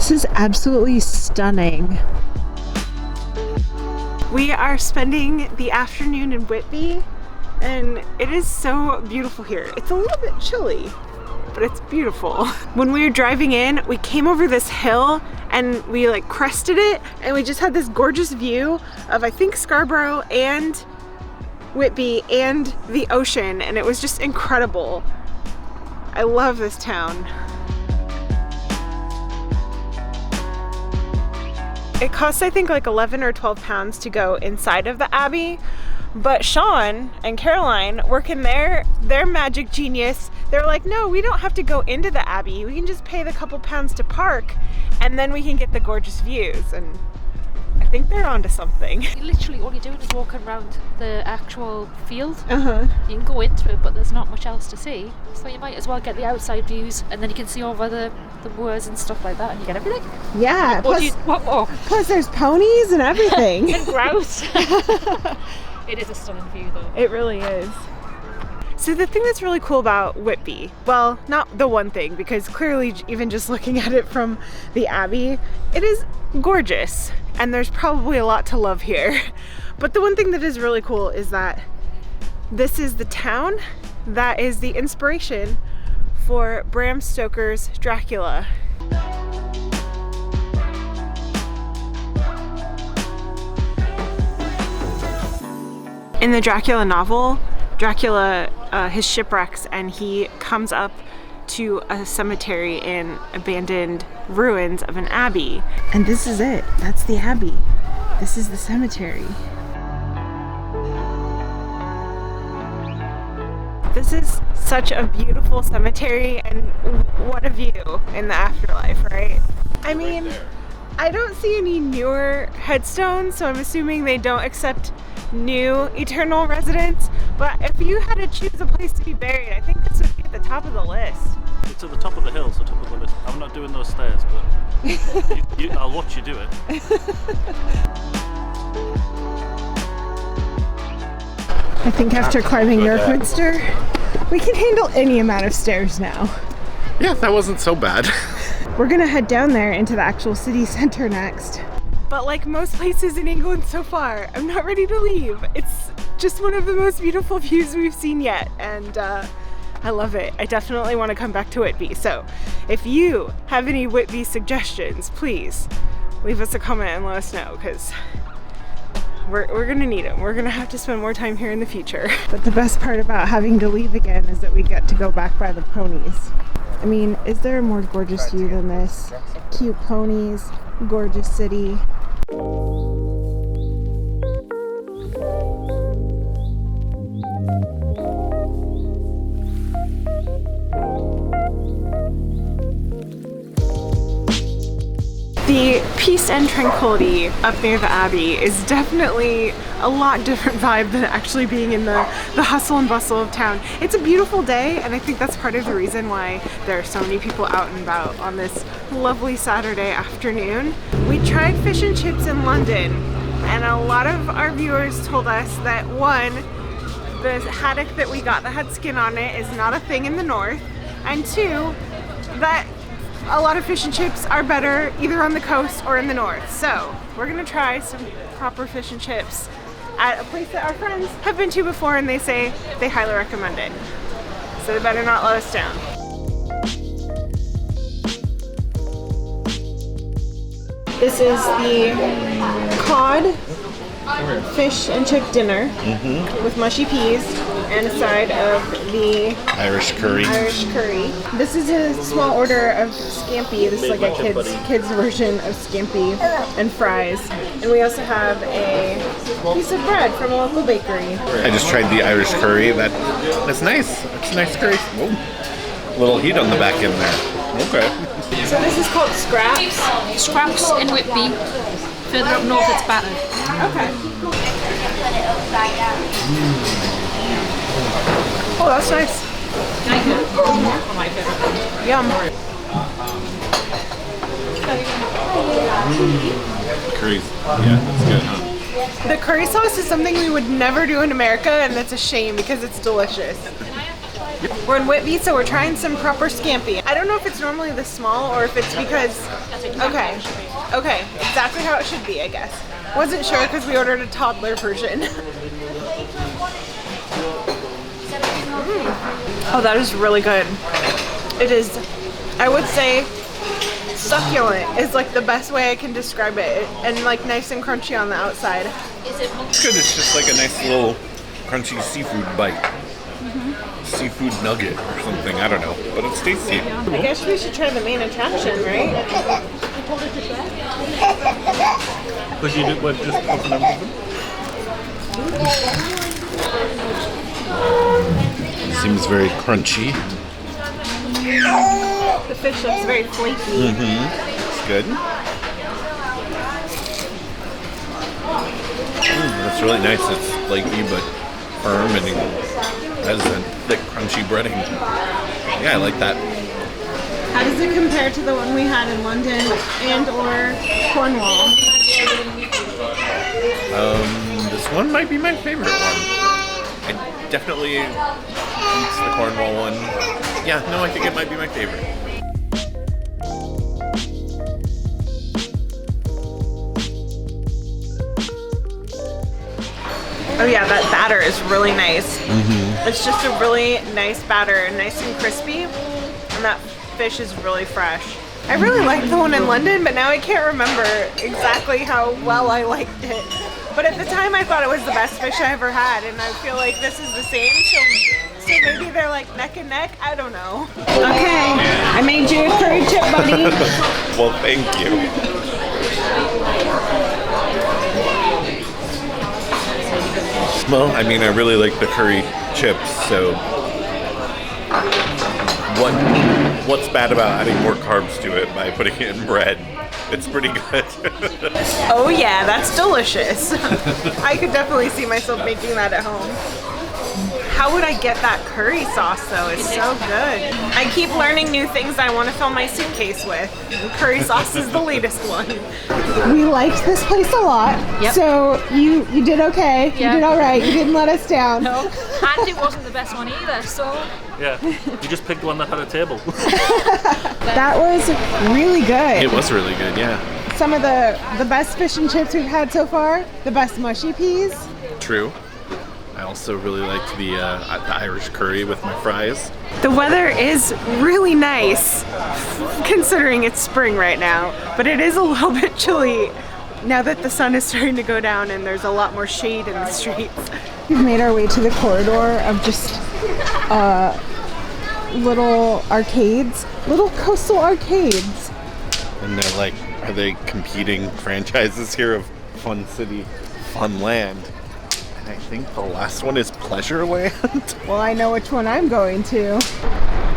This is absolutely stunning. We are spending the afternoon in Whitby, and it is so beautiful here. It's a little bit chilly, but it's beautiful. When we were driving in, we came over this hill and we like crested it, and we just had this gorgeous view of, I think, Scarborough and Whitby and the ocean, and it was just incredible. I love this town. It costs, I think, like 11 or 12 pounds to go inside of the Abbey, but Sean and Caroline, working their magic genius, they're like, no, we don't have to go into the Abbey. We can just pay the couple pounds to park, and then we can get the gorgeous views. And I think they're onto something. Literally all you're doing is walking around the actual field. Uh-huh. You can go into it, but there's not much else to see. So you might as well get the outside views, and then you can see over the moors and stuff like that, and you get everything. Yeah. What more? Plus there's ponies and everything. And grouse. It is a stunning view though. It really is. So the thing that's really cool about Whitby, well, not the one thing, because clearly even just looking at it from the Abbey, it is gorgeous, and there's probably a lot to love here. But the one thing that is really cool is that this is the town that is the inspiration for Bram Stoker's Dracula. In the Dracula novel, Dracula, his shipwrecks, and he comes up to a cemetery in abandoned ruins of an abbey. And this is it. That's the abbey. This is the cemetery. This is such a beautiful cemetery, and what a view in the afterlife, right? I mean, I don't see any newer headstones, so I'm assuming they don't accept new eternal residents, but if you had to choose a place to be buried, I think this would be at the top of the list. It's at the top of the hill, so top of the list. I'm not doing those stairs, but I'll watch you do it. I think after climbing Yorkminster, we can handle any amount of stairs now. Yeah, that wasn't so bad. We're gonna head down there into the actual city center next. But like most places in England so far, I'm not ready to leave. It's just one of the most beautiful views we've seen yet, and I love it. I definitely want to come back to Whitby. So if you have any Whitby suggestions, please leave us a comment and let us know, because we're gonna need them. We're gonna have to spend more time here in the future. But the best part about having to leave again is that we get to go back by the ponies. I mean, is there a more gorgeous view than this? Cute ponies, gorgeous city. The peace and tranquility up near the Abbey is definitely a lot different vibe than actually being in the hustle and bustle of town. It's a beautiful day, and I think that's part of the reason why there are so many people out and about on this lovely Saturday afternoon. We tried fish and chips in London, and a lot of our viewers told us that one, the haddock that we got that had skin on it is not a thing in the north, and two, that a lot of fish and chips are better either on the coast or in the north. So we're gonna try some proper fish and chips at a place that our friends have been to before, and they say they highly recommend it. So they better not let us down. This is the cod fish and chip dinner with mushy peas and a side of the Irish curry. This is a small order of scampi. This is like a kid's version of scampi and fries. And we also have a piece of bread from a local bakery. I just tried the Irish curry. That's nice. It's a nice curry. Whoa. Little heat on the back end there. Okay. So this is called scraps. Scraps in Whitby. Further up north it's battered. Okay. Oh, that's nice. Yum. Curry's, yeah, that's good, huh? The curry sauce is something we would never do in America, and that's a shame because it's delicious. We're in Whitby, so we're trying some proper scampi. I don't know if it's normally this small or if it's because, okay, exactly how it should be, I guess. Wasn't sure because we ordered a toddler version. Oh, that is really good. It is, I would say, succulent is like the best way I can describe it, and like nice and crunchy on the outside. It's good. It's just like a nice little crunchy seafood bite. Seafood nugget or something. I don't know, but it's tasty. I guess we should try the main attraction, right? Because you did just open everything. Seems very crunchy. The fish looks very flaky. It's good. It's really nice. It's flaky but firm and has a thick, crunchy breading. Yeah, I like that. How does it compare to the one we had in London and or Cornwall? This one might be my favorite one. I definitely eats the Cornwall one. Yeah, no, I think it might be my favorite. Oh yeah, that batter is really nice. It's just a really nice batter, nice and crispy, and that fish is really fresh. I really liked the one in London, but now I can't remember exactly how well I liked it. But at the time I thought it was the best fish I ever had, and I feel like this is the same, so maybe they're like neck and neck, I don't know. Okay, I made you a curry chip, buddy. Well, thank you. Well, I mean, I really like the curry chips, so what's bad about adding more carbs to it by putting it in bread? It's pretty good. Oh yeah, that's delicious. I could definitely see myself making that at home. How would I get that curry sauce though? It's so good. I keep learning new things I want to fill my suitcase with. And curry sauce is the latest one. We liked this place a lot. Yep. So you did okay. Yeah. You did all right. You didn't let us down. No, and it wasn't the best one either, so... Yeah, you just picked one that had a table. That was really good. It was really good, yeah. Some of the best fish and chips we've had so far. The best mushy peas. True. I also really liked the Irish curry with my fries. The weather is really nice, considering it's spring right now, but it is a little bit chilly now that the sun is starting to go down and there's a lot more shade in the streets. We've made our way to the corridor of just little arcades, little coastal arcades. And they're like, are they competing franchises here of Fun City, Fun Land? I think the last one is Pleasureland. Well, I know which one I'm going to.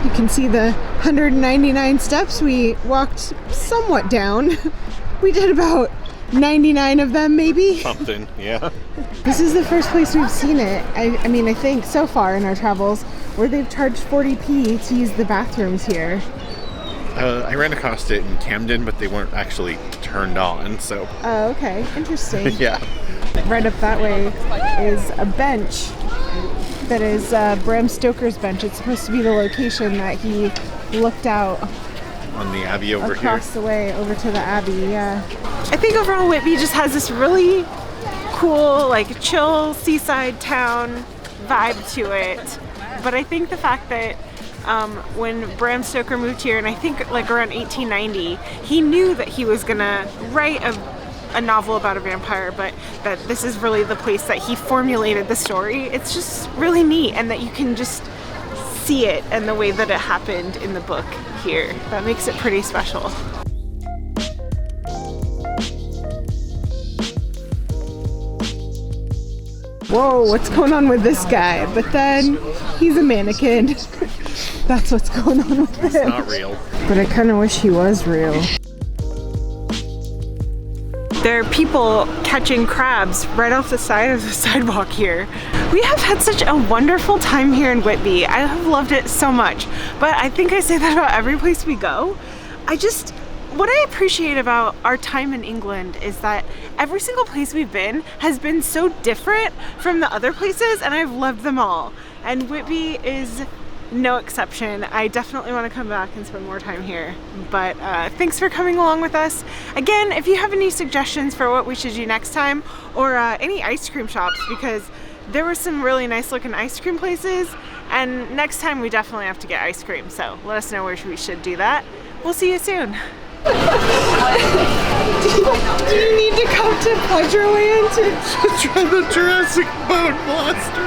You can see the 199 steps we walked somewhat down. We did about 99 of them, maybe. Something, yeah. This is the first place we've seen it, I mean, I think so far in our travels, where they've charged 40p to use the bathrooms here. I ran across it in Camden, but they weren't actually turned on, so. Oh, okay. Interesting. Yeah. Right up that way is a bench that is Bram Stoker's bench. It's supposed to be the location that he looked out On the Abbey over across here. the way over to the Abbey, yeah. I think overall Whitby just has this really cool, like chill seaside town vibe to it. But I think the fact that when Bram Stoker moved here, and I think like around 1890, he knew that he was gonna write a novel about a vampire, but that this is really the place that he formulated the story. It's just really neat, and that you can just see it and the way that it happened in the book here. That makes it pretty special. Whoa, what's going on with this guy? But then he's a mannequin. That's what's going on with him. It's not real. But I kind of wish he was real. There are people catching crabs right off the side of the sidewalk here. We have had such a wonderful time here in Whitby. I have loved it so much. But I think I say that about every place we go. What I appreciate about our time in England is that every single place we've been has been so different from the other places, and I've loved them all. And Whitby is no exception. I definitely want to come back and spend more time here. But thanks for coming along with us. Again, if you have any suggestions for what we should do next time, or any ice cream shops, because there were some really nice looking ice cream places, and next time we definitely have to get ice cream, so let us know where we should do that. We'll see you soon. Do you need to come to Pleasureland to Try the Jurassic Bone Blaster.